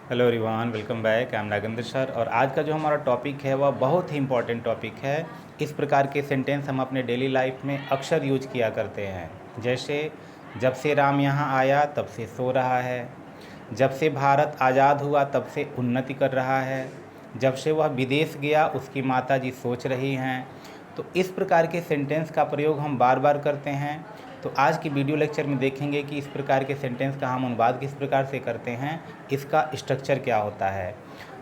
Hello everyone, welcome back. I am Nagendra sir. और आज का जो हमारा टॉपिक है वह बहुत ही इम्पोर्टेंट टॉपिक है। इस प्रकार के सेंटेंस हम अपने डेली लाइफ में अक्सर यूज किया करते हैं। जैसे, जब से राम यहाँ आया तब से सो रहा है। जब से भारत आज़ाद हुआ तब से उन्नति कर रहा है। जब से वह विदेश गया उसकी माताजी सोच रही हैं। तो इस प्रकार के सेंटेंस का प्रयोग हम बार बार करते हैं। तो आज की वीडियो लेक्चर में देखेंगे कि इस प्रकार के सेंटेंस का हम अनुवाद किस प्रकार से करते हैं, इसका स्ट्रक्चर क्या होता है।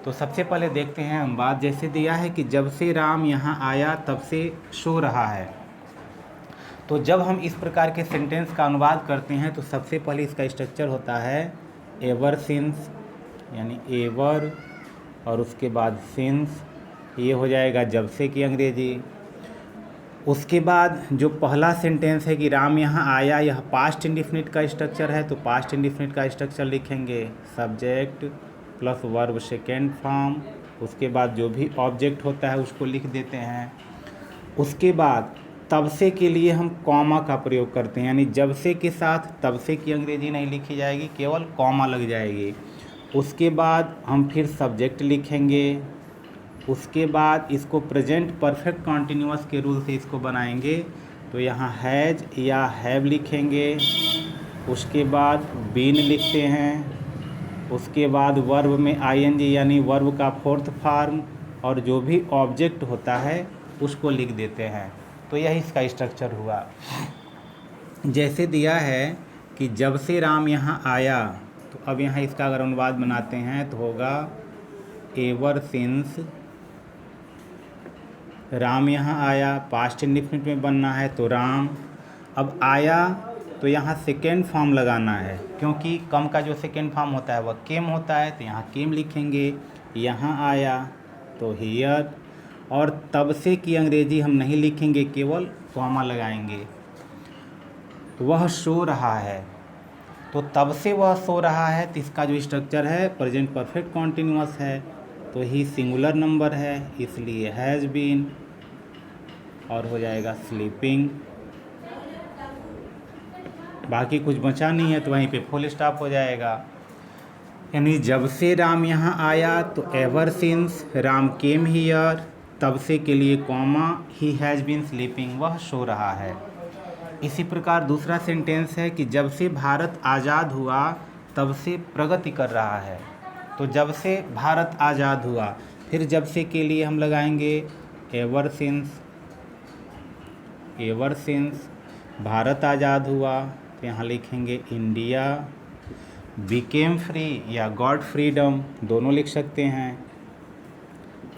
तो सबसे पहले देखते हैं अनुवाद। जैसे दिया है कि जब से राम यहाँ आया तब से सो रहा है। तो जब हम इस प्रकार के सेंटेंस का अनुवाद करते हैं तो सबसे पहले इसका स्ट्रक्चर होता है एवर सिंस, यानी एवर और उसके बाद सिंस, ये हो जाएगा जब से की अंग्रेजी। उसके बाद जो पहला सेंटेंस है कि राम यहाँ आया, यह पास्ट इंडेफिनिट का स्ट्रक्चर है। तो पास्ट इंडेफिनिट का स्ट्रक्चर लिखेंगे subject plus verb second form. उसके बाद जो भी ऑब्जेक्ट होता है उसको लिख देते हैं। उसके बाद तब से के लिए हम कॉमा का प्रयोग करते हैं, यानी जब से के साथ तब से की अंग्रेजी नहीं लिखी जाएगी, केवल कॉमा लग जाएगी। उसके बाद हम फिर सब्जेक्ट लिखेंगे। उसके बाद इसको प्रेजेंट परफेक्ट कॉन्टिन्यूअस के रूल से इसको बनाएंगे। तो यहाँ हैज या हैव लिखेंगे। उसके बाद बीन लिखते हैं। उसके बाद वर्ब में आईएनजी यानी वर्ब का फोर्थ फॉर्म और जो भी ऑब्जेक्ट होता है उसको लिख देते हैं। तो यही इसका स्ट्रक्चर हुआ। जैसे दिया है कि जब से राम यहाँ आया, तो अब यहाँ इसका अगर अनुवाद बनाते हैं तो होगा एवर सिंस राम यहाँ आया। पास्ट इंडेफिनिट में बनना है तो राम। अब आया तो यहाँ सेकेंड फॉर्म लगाना है, क्योंकि कम का जो सेकेंड फॉर्म होता है वह केम होता है, तो यहाँ केम लिखेंगे। यहाँ आया तो हियर। और तब से की अंग्रेजी हम नहीं लिखेंगे, केवल कॉमा लगाएंगे। वह सो रहा है, तो तब से वह सो रहा है, तो इसका जो स्ट्रक्चर है प्रेजेंट परफेक्ट कॉन्टिन्यूअस है, तो ही सिंगुलर नंबर है, इसलिए हैज़ बीन और हो जाएगा स्लीपिंग। बाकी कुछ बचा नहीं है तो वहीं पे फुल स्टॉप हो जाएगा। यानी जब से राम यहाँ आया तो ever since Ram came here, तब से के लिए comma he has been sleeping, वह सो रहा है। इसी प्रकार दूसरा सेंटेंस है कि जब से भारत आज़ाद हुआ तब से प्रगति कर रहा है। तो जब से भारत आज़ाद हुआ, फिर जब से के लिए हम लगाएंगे ever since. Ever since Bharat आज़ाद हुआ, तो यहाँ लिखेंगे इंडिया बिकेम फ्री या गॉड फ्रीडम, दोनों लिख सकते हैं।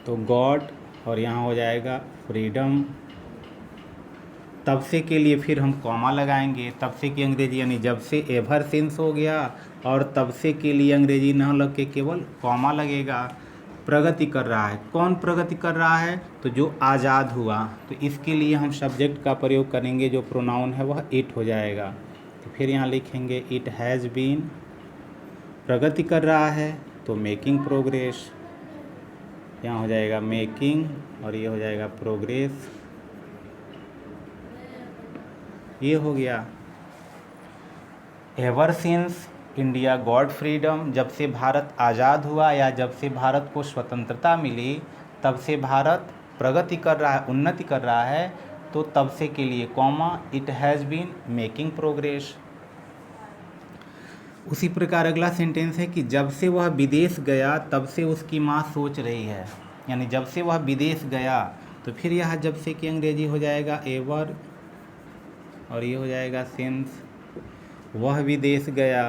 तो गॉड और यहाँ हो जाएगा फ्रीडम। तब से के लिए फिर हम कॉमा लगाएंगे। तब से की अंग्रेजी यानी जब से एवर सिंस हो गया, और तब से के लिए अंग्रेजी न लग के केवल कॉमा लगेगा। प्रगति कर रहा है, कौन प्रगति कर रहा है? तो जो आज़ाद हुआ। तो इसके लिए हम सब्जेक्ट का प्रयोग करेंगे, जो प्रोनाउन है वह इट हो जाएगा। तो फिर यहाँ लिखेंगे इट हैज़ बीन, प्रगति कर रहा है तो मेकिंग प्रोग्रेस, यहाँ हो जाएगा मेकिंग और ये हो जाएगा प्रोग्रेस। ये हो गया ever since India God freedom, जब से भारत आज़ाद हुआ या जब से भारत को स्वतंत्रता मिली तब से भारत प्रगति कर रहा है, उन्नति कर रहा है। तो तब से के लिए comma it has been making progress. उसी प्रकार अगला सेंटेंस है कि जब से वह विदेश गया तब से उसकी माँ सोच रही है। यानी जब से वह विदेश गया, तो फिर यह जब से की अंग्रेजी हो जाएगा एवर और ये हो जाएगा सिंस। वह विदेश गया,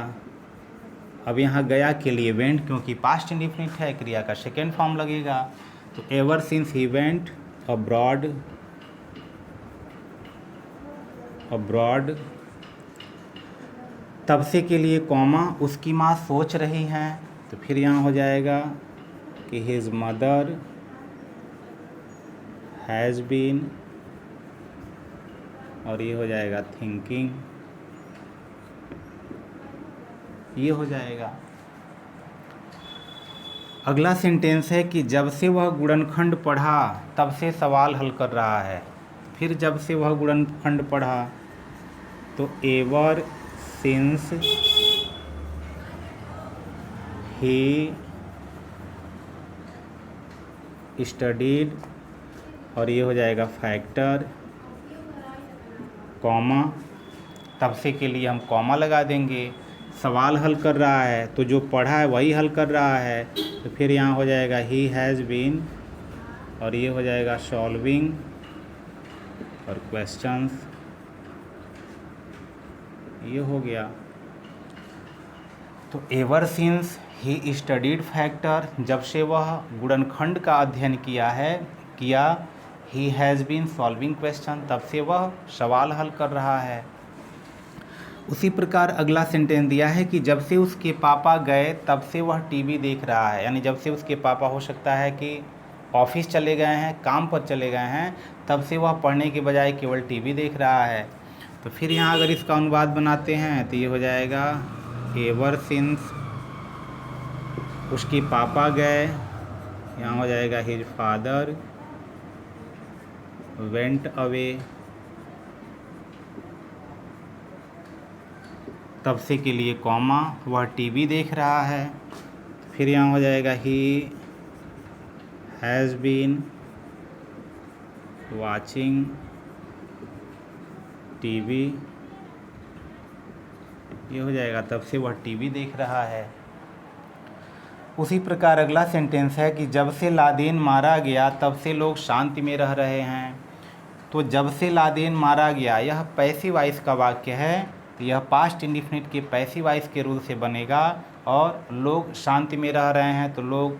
अब यहाँ गया के लिए वेंट, क्योंकि पास्ट इंडेफिनिट है, क्रिया का सेकेंड फॉर्म लगेगा। तो ever since he went abroad, abroad. तब से के लिए कॉमा उसकी माँ सोच रही हैं, तो फिर यहाँ हो जाएगा कि हिज मदर हैज़ बीन और ये हो जाएगा थिंकिंग, ये हो जाएगा। अगला सेंटेंस है कि जब से वह गुणनखंड पढ़ा तब से सवाल हल कर रहा है। फिर जब से वह गुणनखंड पढ़ा, तो एवर सिंस he स्टडीड, और ये हो जाएगा फैक्टर, कॉमा, तब से के लिए हम कॉमा लगा देंगे। सवाल हल कर रहा है तो जो पढ़ा है वही हल कर रहा है, तो फिर यहाँ हो जाएगा ही हैज़ बीन, और ये हो जाएगा सॉल्विंग और क्वेश्चंस, ये हो गया। तो ever since he studied factor, जब से वह गुणनखंड का अध्ययन किया he has been solving question, तब से वह सवाल हल कर रहा है। उसी प्रकार अगला सेंटेंस दिया है कि जब से उसके पापा गए तब से वह टीवी देख रहा है, यानी जब से उसके पापा हो सकता है कि ऑफिस चले गए हैं, काम पर चले गए हैं, तब से वह पढ़ने के बजाय केवल टीवी देख रहा है। तो फिर यहाँ अगर इसका अनुवाद बनाते हैं तो ये हो जाएगा एवर सिंस उसके पापा गए, यहाँ हो जाएगा हिज फादर वेंट अवे, तब से के लिए कॉमा, वह टीवी देख रहा है। फिर यहाँ हो जाएगा he has been watching TV, ये हो जाएगा तब से वह टीवी देख रहा है। उसी प्रकार अगला सेंटेंस है कि जब से लादेन मारा गया तब से लोग शांति में रह रहे हैं। तो जब से लादेन मारा गया, यह पैसिव वॉइस का वाक्य है, तो यह पास्ट इंडिफिनिट के पैसिव वॉइस के रूल से बनेगा। और लोग शांति में रह रहे हैं, तो लोग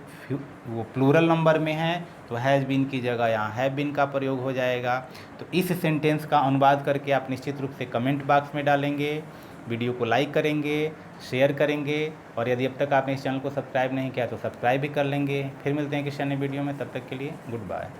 वो प्लूरल नंबर में हैं, तो हैज़ बीन की जगह यहाँ हैव बीन का प्रयोग हो जाएगा। तो इस सेंटेंस का अनुवाद करके आप निश्चित रूप से कमेंट बॉक्स में डालेंगे, वीडियो को लाइक करेंगे, शेयर करेंगे, और यदि अब तक आपने इस चैनल को सब्सक्राइब नहीं किया तो सब्सक्राइब भी कर लेंगे। फिर मिलते हैं किसी अन्य वीडियो में, तब तक के लिए गुड बाय।